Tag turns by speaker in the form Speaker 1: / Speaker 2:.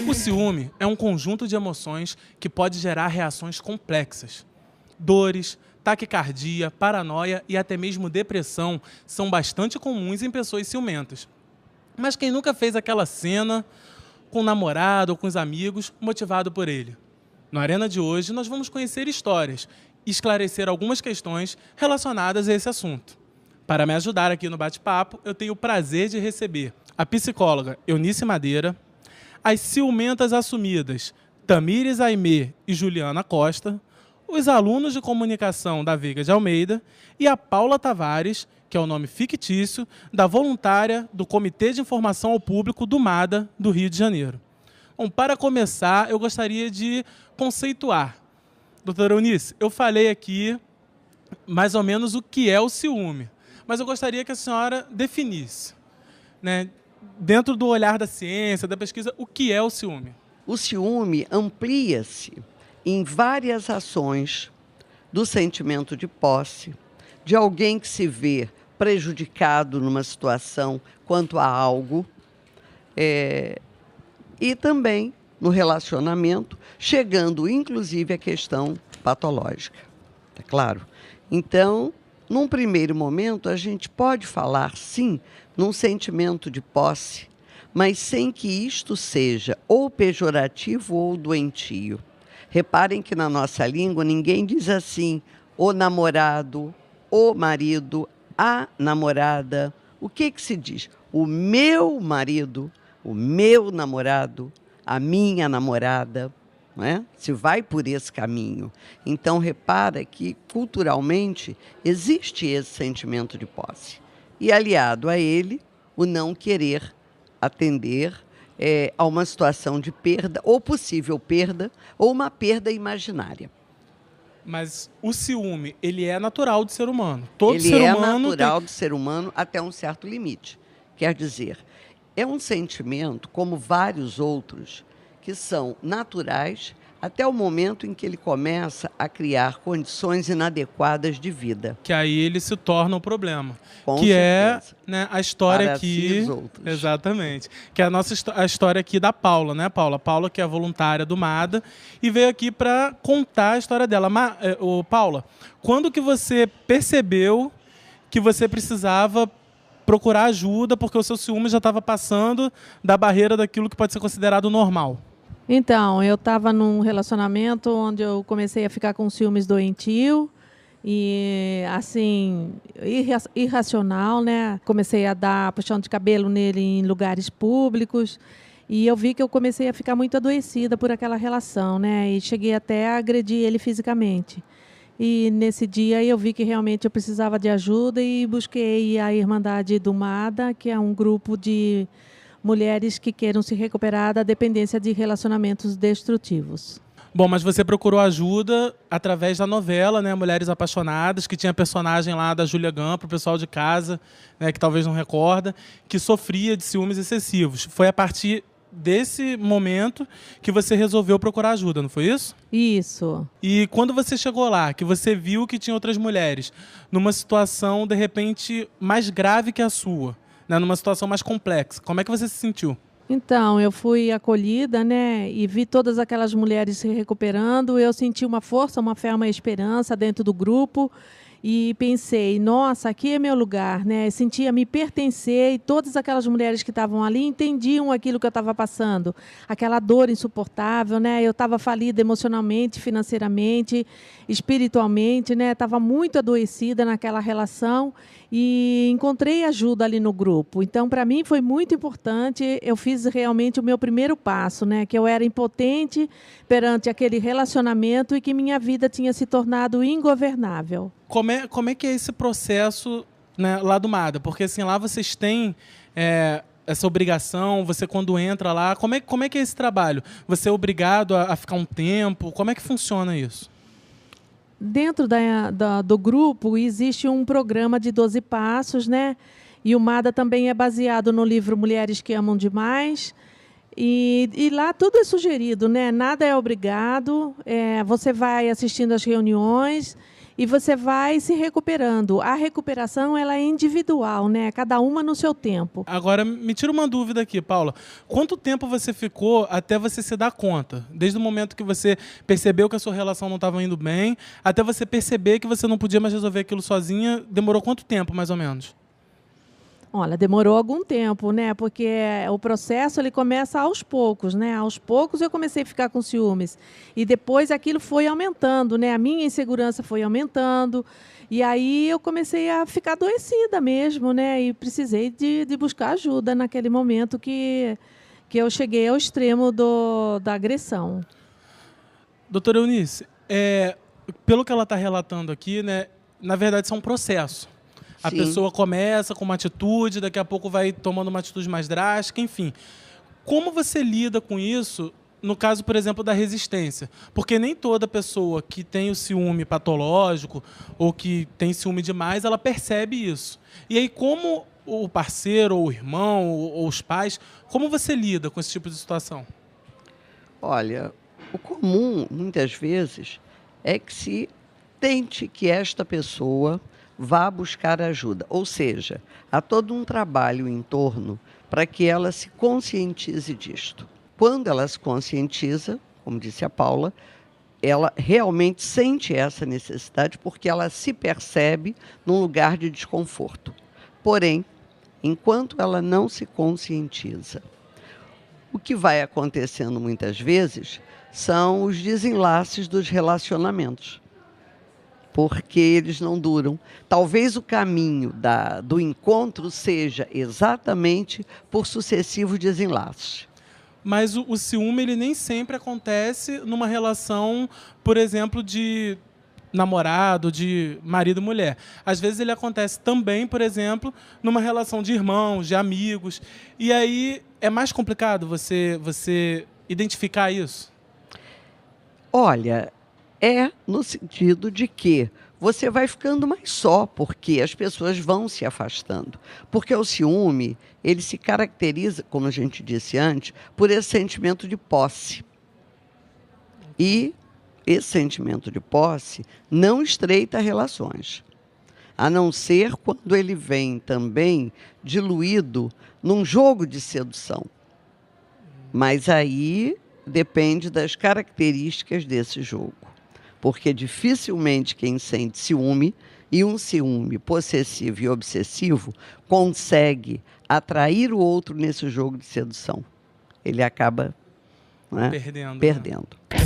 Speaker 1: O ciúme é um conjunto de emoções que pode gerar reações complexas. Dores, taquicardia, paranoia e até mesmo depressão são bastante comuns em pessoas ciumentas. Mas quem nunca fez aquela cena com o namorado ou com os amigos motivado por ele? No Arena de hoje, nós vamos conhecer histórias e esclarecer algumas questões relacionadas a esse assunto. Para me ajudar aqui no bate-papo, eu tenho o prazer de receber a psicóloga Eunice Madeira, as ciumentas assumidas Tamires Aimee e Juliana Costa, os alunos de comunicação da Veiga de Almeida e a Paula Tavares, que é o nome fictício, da voluntária do Comitê de Informação ao Público do MADA, do Rio de Janeiro. Bom, para começar, eu gostaria de conceituar. Doutora Eunice, eu falei aqui mais ou menos o que é o ciúme, mas eu gostaria que a senhora definisse, né, dentro do olhar da ciência, da pesquisa, o que é o ciúme.
Speaker 2: O ciúme amplia-se em várias ações do sentimento de posse, de alguém que se vê prejudicado numa situação quanto a algo, e também no relacionamento, chegando inclusive à questão patológica, é claro. Então, num primeiro momento, a gente pode falar, sim, num sentimento de posse, mas sem que isto seja ou pejorativo ou doentio. Reparem que na nossa língua ninguém diz assim, o namorado, o marido, a namorada. O que se diz? O meu marido, o meu namorado, a minha namorada, não é? Se vai por esse caminho. Então, repara que, culturalmente, existe esse sentimento de posse. E, aliado a ele, o não querer atender a uma situação de perda, ou possível perda, ou uma perda imaginária.
Speaker 1: Mas o ciúme, ele é natural do ser humano. Todo
Speaker 2: ele
Speaker 1: ser
Speaker 2: é
Speaker 1: humano
Speaker 2: natural do ser humano até um certo limite. Quer dizer, é um sentimento, como vários outros, que são naturais até o momento em que ele começa a criar condições inadequadas de vida.
Speaker 1: Que aí ele se torna o problema.
Speaker 2: Com
Speaker 1: que
Speaker 2: certeza.
Speaker 1: É, né, a história
Speaker 2: para
Speaker 1: aqui...
Speaker 2: Si e os outros.
Speaker 1: Exatamente. Que é a história aqui da Paula, né, Paula? Paula, que é voluntária do MADA, e veio aqui para contar a história dela. Paula, quando que você percebeu que você precisava procurar ajuda porque o seu ciúme já estava passando da barreira daquilo que pode ser considerado normal?
Speaker 3: Então, eu estava num relacionamento onde eu comecei a ficar com ciúmes doentio e, assim, irracional, né? Comecei a dar puxão de cabelo nele em lugares públicos e eu vi que eu comecei a ficar muito adoecida por aquela relação, né? E cheguei até a agredir ele fisicamente. E nesse dia eu vi que realmente eu precisava de ajuda e busquei a Irmandade do MADA, que é um grupo de mulheres que queiram se recuperar da dependência de relacionamentos destrutivos.
Speaker 1: Bom, mas você procurou ajuda através da novela, né, Mulheres Apaixonadas, que tinha a personagem lá da Júlia Gam, para o pessoal de casa, né, que talvez não recorda, que sofria de ciúmes excessivos. Foi a partir desse momento que você resolveu procurar ajuda, não foi isso?
Speaker 3: Isso.
Speaker 1: E quando você chegou lá, que você viu que tinha outras mulheres numa situação, de repente, mais grave que a sua, né, numa situação mais complexa, como é que você se sentiu?
Speaker 3: Então, eu fui acolhida, né, e vi todas aquelas mulheres se recuperando. Eu senti uma força, uma fé, uma esperança dentro do grupo e pensei, nossa, aqui é meu lugar, né? Sentia me pertencer e todas aquelas mulheres que estavam ali entendiam aquilo que eu estava passando, aquela dor insuportável, né? Eu estava falida emocionalmente, financeiramente, espiritualmente, né? Estava muito adoecida naquela relação e encontrei ajuda ali no grupo. Então, para mim foi muito importante. Eu fiz realmente o meu primeiro passo, né? Que eu era impotente perante aquele relacionamento e que minha vida tinha se tornado ingovernável.
Speaker 1: Como é que é esse processo, né, lá do MADA? Porque assim, lá vocês têm essa obrigação, você quando entra lá, como é que é esse trabalho? Você é obrigado a ficar um tempo? Como é que funciona isso?
Speaker 3: Dentro do grupo existe um programa de 12 passos, né? E o MADA também é baseado no livro Mulheres que Amam Demais. E lá tudo é sugerido, né? Nada é obrigado. Você vai assistindo às reuniões e você vai se recuperando. A recuperação ela é individual, né? Cada uma no seu tempo.
Speaker 1: Agora, me tira uma dúvida aqui, Paula. Quanto tempo você ficou até você se dar conta? Desde o momento que você percebeu que a sua relação não estava indo bem, até você perceber que você não podia mais resolver aquilo sozinha, demorou quanto tempo, mais ou menos?
Speaker 3: Olha, demorou algum tempo, né? Porque o processo ele começa aos poucos, né? Aos poucos eu comecei a ficar com ciúmes. E depois aquilo foi aumentando, né? A minha insegurança foi aumentando. E aí eu comecei a ficar adoecida mesmo, né? E precisei de buscar ajuda naquele momento que eu cheguei ao extremo da agressão.
Speaker 1: Doutora Eunice, pelo que ela está relatando aqui, né? Na verdade, isso é um processo. A pessoa começa com uma atitude, daqui a pouco vai tomando uma atitude mais drástica, enfim. Como você lida com isso no caso, por exemplo, da resistência? Porque nem toda pessoa que tem o ciúme patológico ou que tem ciúme demais, ela percebe isso. E aí, como o parceiro, ou o irmão, ou os pais, como você lida com esse tipo de situação?
Speaker 2: Olha, o comum, muitas vezes, é que se tente que esta pessoa vá buscar ajuda. Ou seja, há todo um trabalho em torno para que ela se conscientize disto. Quando ela se conscientiza, como disse a Paula, ela realmente sente essa necessidade porque ela se percebe num lugar de desconforto. Porém, enquanto ela não se conscientiza, o que vai acontecendo muitas vezes são os desenlaces dos relacionamentos, porque eles não duram. Talvez o caminho do encontro seja exatamente por sucessivos desenlaces.
Speaker 1: Mas o ciúme ele nem sempre acontece numa relação, por exemplo, de namorado, de marido e mulher. Às vezes ele acontece também, por exemplo, numa relação de irmãos, de amigos. E aí é mais complicado você identificar isso?
Speaker 2: Olha, no sentido de que você vai ficando mais só, porque as pessoas vão se afastando. Porque o ciúme, ele se caracteriza, como a gente disse antes, por esse sentimento de posse. E esse sentimento de posse não estreita relações, a não ser quando ele vem também diluído num jogo de sedução. Mas aí depende das características desse jogo. Porque dificilmente quem sente ciúme, e um ciúme possessivo e obsessivo, consegue atrair o outro nesse jogo de sedução. Ele acaba, né, perdendo. Né?